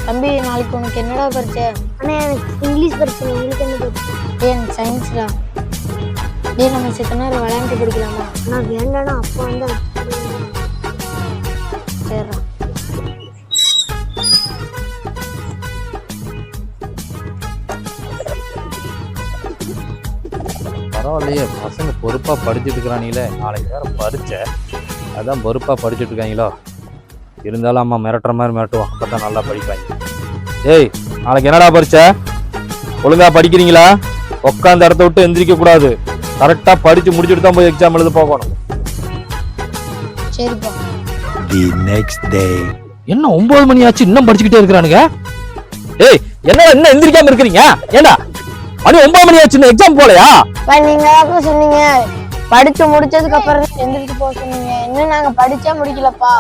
தம்பி நாளைக்கு உனக்கு என்னடா பரிச்சை? அண்ணா எனக்கு இங்கிலீஷ் பரிச்சை. உங்களுக்கு என்ன பரிச்சை? எனக்கு சயின்ஸ்டா. நம்ம செத்த நேரம் விளையாண்டு பிடிக்கலாமா? நான் வேண்டானா அப்பா வந்து சரிடா. பரவாயில்லையே, பசங்க பொறுப்பாக படிச்சுட்டு இருக்கிறானீங்களே. நாளைக்கு வேறு பரிச்சை, அதான் பொறுப்பாக படிச்சுட்டு இருக்காங்களோ. இருந்தாலும் அம்மா மிரட்டுற மாதிரி மிரட்டுவோம், அப்போ தான் நல்லா படிப்பாங்க. ஏய், நாளைக்கு என்னடா பரிச்சை? ஒழுங்காக படிக்கிறீங்களா? உட்காந்து இடத்த விட்டு எந்திரிக்க கூடாது. கரெக்டாக படித்து முடிச்சுட்டு தான் போய் எக்ஸாம் எழுத போகணும். சரிப்பா. The next day. என்ன 9 மணி ஆச்சு, இன்னும் படிச்சுக்கிட்டே இருக்கிறானுங்க? ஏய், என்ன இன்னும் எந்திரிக்காம இருக்கிறீங்க? ஏண்டா மணி 9 மணி ஆச்சு, இன்னும் எக்ஸாம் போலையா? நீங்க தான் சொன்னீங்க படிச்சு முடிச்சதுக்கு அப்புறம் எந்திரிச்சு போக சொன்னீங்க. இன்னும் நாங்க படிச்சே முடிக்கலப்பா.